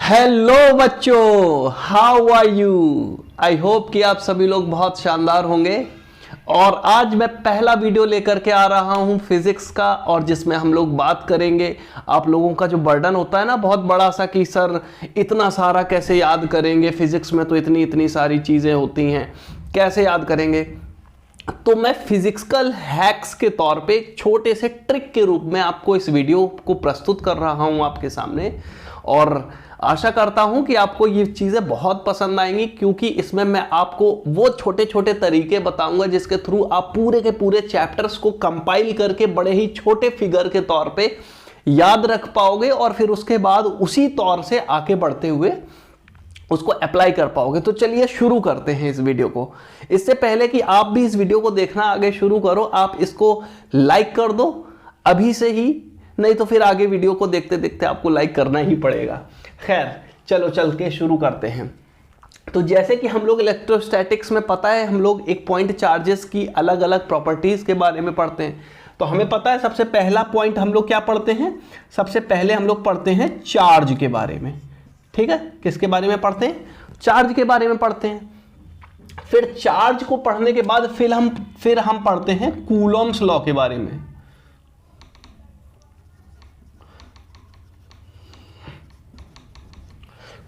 Hello बच्चों, how are you. I hope कि आप सभी लोग बहुत शानदार होंगे। और आज मैं पहला वीडियो लेकर के आ रहा हूं फिजिक्स का, और जिसमें हम लोग बात करेंगे आप लोगों का जो बर्डन होता है ना बहुत बड़ा सा, कि सर इतना सारा कैसे याद करेंगे, फिजिक्स में तो इतनी इतनी सारी चीज़ें होती हैं, कैसे याद करेंगे। तो मैं फिजिक्सकल हैक्स के तौर पे एक छोटे से ट्रिक के रूप में आपको इस वीडियो को प्रस्तुत कर रहा हूं आपके सामने, और आशा करता हूं कि आपको ये चीज़ें बहुत पसंद आएंगी, क्योंकि इसमें मैं आपको वो छोटे छोटे तरीके बताऊंगा जिसके थ्रू आप पूरे के पूरे चैप्टर्स को कंपाइल करके बड़े ही छोटे फिगर के तौर पे याद रख पाओगे, और फिर उसके बाद उसी तौर से आगे बढ़ते हुए उसको अप्लाई कर पाओगे। तो चलिए शुरू करते हैं इस वीडियो को। इससे पहले कि आप भी इस वीडियो को देखना आगे शुरू करो, आप इसको लाइक कर दो अभी से ही, नहीं तो फिर आगे वीडियो को देखते देखते आपको लाइक करना ही पड़ेगा। खैर चलो चल के शुरू करते हैं। तो जैसे कि हम लोग इलेक्ट्रोस्टैटिक्स में पता है, हम लोग एक पॉइंट चार्जेस की अलग अलग प्रॉपर्टीज के बारे में पढ़ते हैं। तो हमें पता है सबसे पहला पॉइंट हम लोग क्या पढ़ते हैं, सबसे पहले हम लोग पढ़ते हैं चार्ज के बारे में। ठीक है, किसके बारे में पढ़ते हैं, चार्ज के बारे में पढ़ते हैं। फिर चार्ज को पढ़ने के बाद फिर हम पढ़ते हैं कूलॉम्स लॉ के बारे में।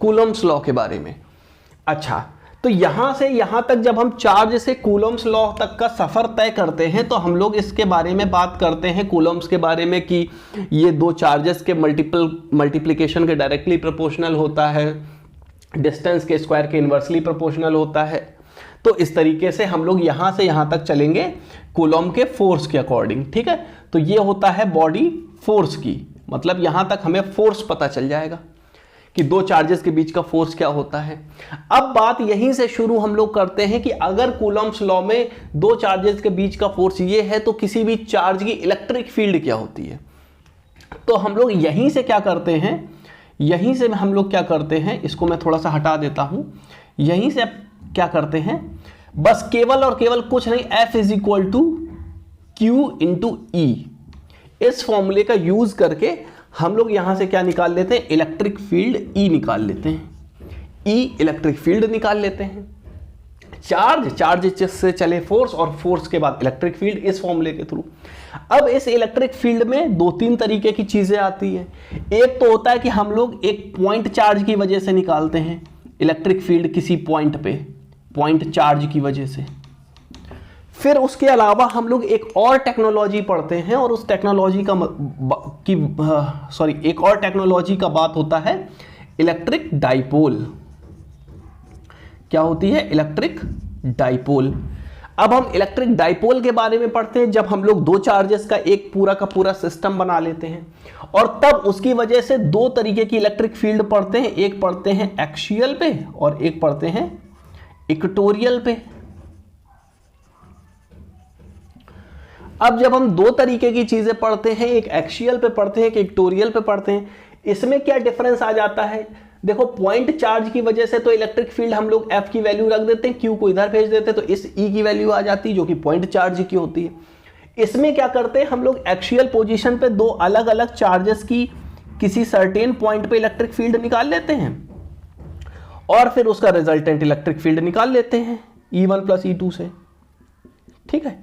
कूलॉम्स लॉ के बारे में। अच्छा, तो यहां से यहां तक जब हम चार्ज से कूलॉम्स लॉ तक का सफर तय करते हैं, तो हम लोग इसके बारे में बात करते हैं कूलॉम्स के बारे में, कि ये दो चार्जेस के मल्टीप्लिकेशन के डायरेक्टली प्रोपोर्शनल होता है, डिस्टेंस के स्क्वायर के इनवर्सली प्रोपोर्शनल होता है। तो इस तरीके से हम लोग यहां से यहां तक चलेंगे कूलॉम के फोर्स के अकॉर्डिंग। ठीक है, तो ये होता है बॉडी फोर्स की, मतलब यहां तक हमें फोर्स पता चल जाएगा कि दो चार्जेस के बीच का फोर्स क्या होता है। अब बात यहीं से शुरू हम लोग करते हैं कि अगर कूलॉम्स लॉ में दो चार्जेस के बीच का फोर्स ये है, तो किसी भी चार्ज की इलेक्ट्रिक फील्ड क्या होती है। तो हम लोग यहीं से क्या करते हैं, यहीं से हम लोग क्या करते हैं, इसको मैं थोड़ा सा हटा देता हूं। यहीं से क्या करते हैं, बस केवल और केवल कुछ नहीं, F is equal to Q into E, इस फॉर्मूले का यूज करके हम लोग यहां से क्या निकाल लेते हैं, इलेक्ट्रिक फील्ड E निकाल लेते हैं। E इलेक्ट्रिक फील्ड निकाल लेते हैं। चार्ज से चले फोर्स, और फोर्स के बाद इलेक्ट्रिक फील्ड, इस फॉर्मूले के थ्रू। अब इस इलेक्ट्रिक फील्ड में दो तीन तरीके की चीजें आती हैं। एक तो होता है कि हम लोग एक पॉइंट चार्ज की वजह से निकालते हैं इलेक्ट्रिक फील्ड, किसी पॉइंट पे पॉइंट चार्ज की वजह से। फिर उसके अलावा हम लोग एक और टेक्नोलॉजी पढ़ते हैं, और उस टेक्नोलॉजी एक और टेक्नोलॉजी का बात होता है इलेक्ट्रिक डाइपोल। क्या होती है, इलेक्ट्रिक डाइपोल। अब हम इलेक्ट्रिक डाइपोल के बारे में पढ़ते हैं जब हम लोग दो चार्जेस का एक पूरा का पूरा सिस्टम बना लेते हैं, और तब उसकी वजह से दो तरीके की इलेक्ट्रिक फील्ड पढ़ते हैं। एक पढ़ते हैं एक्सियल पे और एक पढ़ते हैं इक्वेटोरियल पे। अब जब हम दो तरीके की चीजें पढ़ते हैं, एक एक्सियल पे पढ़ते हैं, एक इक्वेटोरियल पे पढ़ते हैं, इसमें क्या डिफरेंस आ जाता है। देखो, पॉइंट चार्ज की वजह से तो इलेक्ट्रिक फील्ड हम लोग F की वैल्यू रख देते हैं, Q को इधर भेज देते हैं, तो इस E की वैल्यू आ जाती है जो कि पॉइंट चार्ज की होती है। इसमें क्या करते हैं हम लोग, एक्सियल पोजीशन पे दो अलग अलग चार्जेस की किसी सर्टेन पॉइंट पे इलेक्ट्रिक फील्ड निकाल लेते हैं, और फिर उसका रिजल्टेंट इलेक्ट्रिक फील्ड निकाल लेते हैं E1 प्लस E2 से। ठीक है,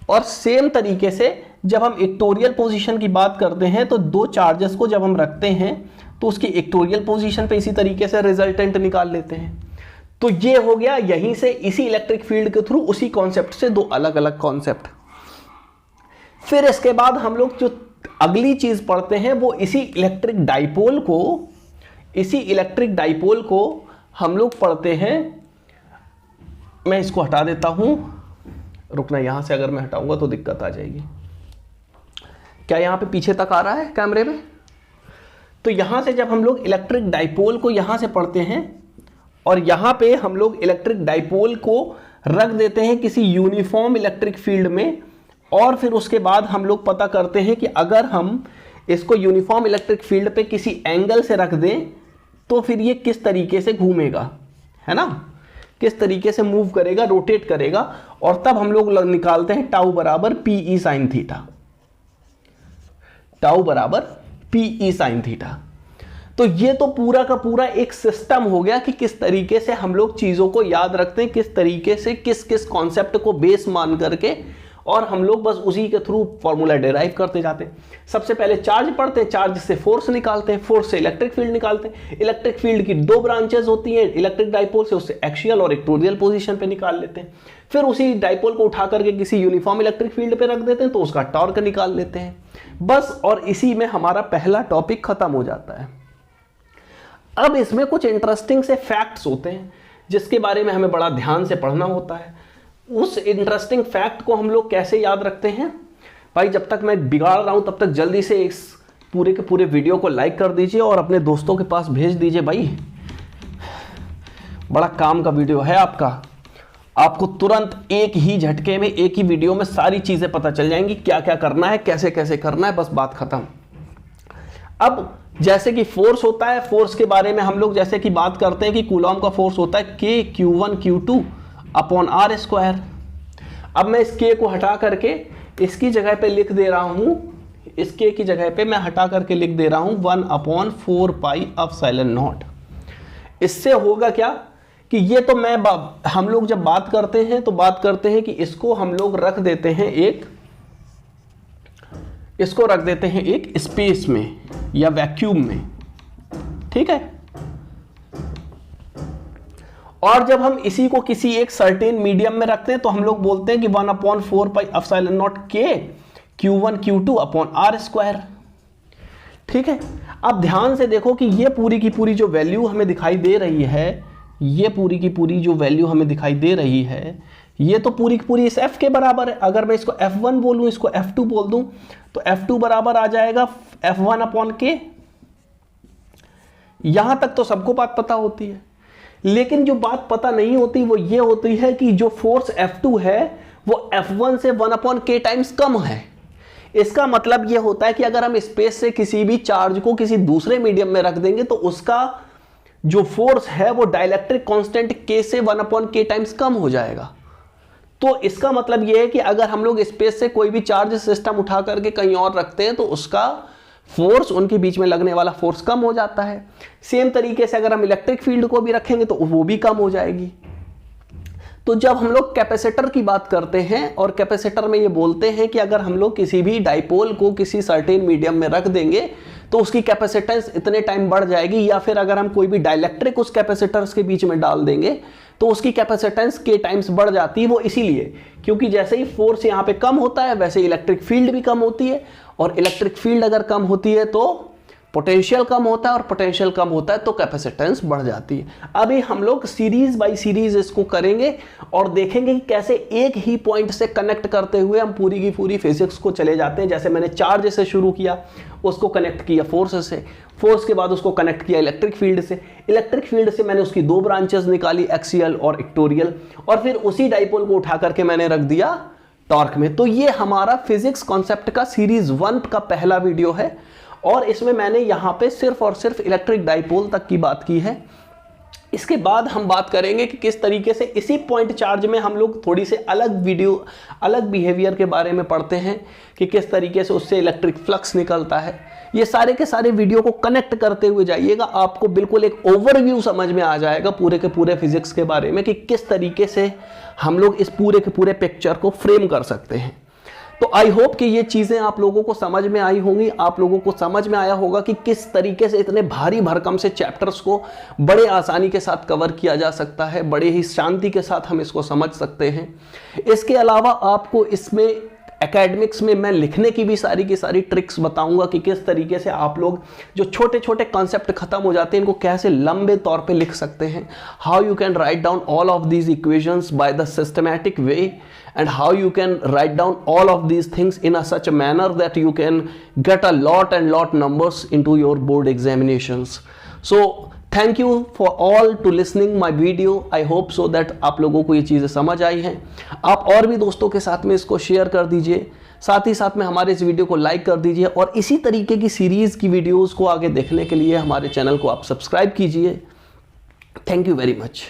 और सेम तरीके से जब हम इक्वेटोरियल पोजीशन की बात करते हैं, तो दो चार्जेस को जब हम रखते हैं तो उसकी इक्वेटोरियल पोजीशन पे इसी तरीके से रिजल्टेंट निकाल लेते हैं। तो ये हो गया यहीं से, इसी इलेक्ट्रिक फील्ड के थ्रू, उसी कॉन्सेप्ट से दो अलग अलग कॉन्सेप्ट। फिर इसके बाद हम लोग जो अगली चीज पढ़ते हैं, वो इसी इलेक्ट्रिक डाइपोल को हम लोग पढ़ते हैं। मैं इसको हटा देता हूं, रुकना, यहां से अगर मैं हटाऊंगा तो दिक्कत आ जाएगी। क्या यहां पे पीछे तक आ रहा है कैमरे में। तो यहां से जब हम लोग इलेक्ट्रिक डाइपोल को यहां से पढ़ते हैं, और यहां पे हम लोग इलेक्ट्रिक डाइपोल को रख देते हैं किसी यूनिफॉर्म इलेक्ट्रिक फील्ड में, और फिर उसके बाद हम लोग पता करते हैं कि अगर हम इसको यूनिफॉर्म इलेक्ट्रिक फील्ड पे किसी एंगल से रख दें, तो फिर ये किस तरीके से घूमेगा, है ना, किस तरीके से मूव करेगा, रोटेट करेगा। और तब हम लोग निकालते हैं टाउ बराबर PE साइन थीटा, टाउ बराबर PE साइन थीटा। तो ये तो पूरा का पूरा एक सिस्टम हो गया कि किस तरीके से हम लोग चीज़ों को याद रखते हैं, किस तरीके से किस किस कॉन्सेप्ट को बेस मान करके, और हम लोग बस उसी के थ्रू फॉर्मूला डिराइव करते जाते हैं। सबसे पहले चार्ज पढ़ते हैं, चार्ज से फोर्स निकालते हैं, फोर्स से इलेक्ट्रिक फील्ड निकालते हैं। इलेक्ट्रिक फील्ड की दो ब्रांचेस होती हैं, इलेक्ट्रिक डाइपोल से उससे एक्सियल और इक्वेटोरियल पोजीशन पे निकाल लेते हैं। फिर उसी डाइपोल को उठा करके किसी यूनिफॉर्म इलेक्ट्रिक फील्ड पे रख देते हैं तो उसका टॉर्क निकाल लेते हैं बस, और इसी में हमारा पहला टॉपिक खत्म हो जाता है। अब इसमें कुछ इंटरेस्टिंग से फैक्ट्स होते हैं जिसके बारे में हमें बड़ा ध्यान से पढ़ना होता है। उस इंटरेस्टिंग फैक्ट को हम लोग कैसे याद रखते हैं भाई, जब तक मैं बिगाड़ रहा हूं तब तक जल्दी से इस पूरे के पूरे वीडियो को लाइक कर दीजिए और अपने दोस्तों के पास भेज दीजिए। भाई बड़ा काम का वीडियो है आपका, आपको तुरंत एक ही झटके में एक ही वीडियो में सारी चीजें पता चल जाएंगी, क्या क्या करना है, कैसे कैसे करना है, बस बात खत्म। अब जैसे कि फोर्स होता है, फोर्स के बारे में हम लोग जैसे कि बात करते हैं कि कूलॉम का फोर्स होता है K Q1 upon R square. अब मैं इस K को हटा करके इसकी जगह पे लिख दे रहा हूं, इस K की जगह पे मैं हटा करके लिख दे रहा हूं 1/4πε0। इससे होगा क्या कि ये तो हम लोग जब बात करते हैं तो बात करते हैं कि इसको हम लोग रख देते हैं एक स्पेस में या वैक्यूम में, ठीक है। और जब हम इसी को किसी एक सर्टेन मीडियम में रखते हैं तो हम लोग बोलते हैं कि 1/4πε0 K Q1 upon R square, ठीक है। अब ध्यान से देखो कि ये पूरी की पूरी जो वैल्यू हमें दिखाई दे रही है, ये पूरी की पूरी जो वैल्यू हमें दिखाई दे रही है, ये तो पूरी की पूरी इस F के बराबर है। अगर मैं इसको F1 बोलूं, इसको F2 बोल दूं तो F2 बराबर आ जाएगा F1 अपॉन K। यहां तक तो सबको बात पता होती है, लेकिन जो बात पता नहीं होती वो ये होती है कि जो फोर्स F2 है वो F1 से 1/K टाइम्स कम है। इसका मतलब ये होता है कि अगर हम स्पेस से किसी भी चार्ज को किसी दूसरे मीडियम में रख देंगे तो उसका जो फोर्स है वो डाइलेक्ट्रिक कांस्टेंट K से 1/K टाइम्स कम हो जाएगा। तो इसका मतलब यह है कि अगर हम लोग स्पेस से कोई भी चार्ज सिस्टम उठा करके कहीं और रखते हैं तो उसका फोर्स, उनके बीच में लगने वाला फोर्स कम हो जाता है। सेम तरीके से अगर हम इलेक्ट्रिक फील्ड को भी रखेंगे तो वो भी कम हो जाएगी। तो जब हम लोग कैपेसिटर की बात करते हैं और कैपेसिटर में ये बोलते हैं कि अगर हम लोग किसी भी डाइपोल को किसी सर्टेन मीडियम में रख देंगे तो उसकी कैपेसिटेंस इतने टाइम बढ़ जाएगी, या फिर अगर हम कोई भी डाइलेक्ट्रिक उस कैपेसिटर्स के बीच में डाल देंगे तो उसकी कैपेसिटेंस K टाइम्स बढ़ जाती है। वो इसीलिए क्योंकि जैसे ही फोर्स यहाँ पे कम होता है वैसे इलेक्ट्रिक फील्ड भी कम होती है, और इलेक्ट्रिक फील्ड अगर कम होती है तो पोटेंशियल कम होता है, और पोटेंशियल कम होता है तो कैपेसिटेंस बढ़ जाती है। अभी हम लोग सीरीज बाय सीरीज इसको करेंगे और देखेंगे कि कैसे एक ही पॉइंट से कनेक्ट करते हुए हम पूरी की पूरी फिजिक्स को चले जाते हैं। जैसे मैंने चार्ज से शुरू किया, उसको कनेक्ट किया फोर्स से, फोर्स के बाद उसको कनेक्ट किया इलेक्ट्रिक फील्ड से, इलेक्ट्रिक फील्ड से मैंने उसकी दो ब्रांचेस निकाली, एक्सियल और इक्वेटोरियल, और फिर उसी डाइपोल को उठा करके मैंने रख दिया टॉर्क में। तो ये हमारा फिजिक्स कॉन्सेप्ट का सीरीज 1 का पहला वीडियो है, और इसमें मैंने यहाँ पे सिर्फ और सिर्फ इलेक्ट्रिक डाइपोल तक की बात की है। इसके बाद हम बात करेंगे कि किस तरीके से इसी पॉइंट चार्ज में हम लोग थोड़ी से अलग बिहेवियर के बारे में पढ़ते हैं कि किस तरीके से उससे इलेक्ट्रिक फ्लक्स निकलता है। ये सारे के सारे वीडियो को कनेक्ट करते हुए जाइएगा, आपको बिल्कुल एक ओवरव्यू समझ में आ जाएगा पूरे के पूरे फिजिक्स के बारे में कि किस तरीके से हम लोग इस पूरे के पूरे पिक्चर को फ्रेम कर सकते हैं। तो आई होप कि ये चीज़ें आप लोगों को समझ में आई होंगी, आप लोगों को समझ में आया होगा कि किस तरीके से इतने भारी भरकम से चैप्टर्स को बड़े आसानी के साथ कवर किया जा सकता है, बड़े ही शांति के साथ हम इसको समझ सकते हैं। इसके अलावा आपको इसमें एकेडमिक्स में मैं लिखने की भी सारी की सारी ट्रिक्स बताऊंगा कि किस तरीके से आप लोग जो छोटे छोटे कॉन्सेप्ट खत्म हो जाते हैं इनको कैसे लंबे तौर पे लिख सकते हैं, how you can write down all of these equations by the systematic way, and how you can write down all of these things in a such a manner that you can get a lot numbers into your board examinations. So thank you for all to listening my video. I hope so that आप लोगों को ये चीज़ें समझ आई हैं। आप और भी दोस्तों के साथ में इसको शेयर कर दीजिए, साथ ही साथ में हमारे इस वीडियो को लाइक कर दीजिए, और इसी तरीके की सीरीज़ की वीडियोज़ को आगे देखने के लिए हमारे चैनल को आप सब्सक्राइब कीजिए। Thank you very much.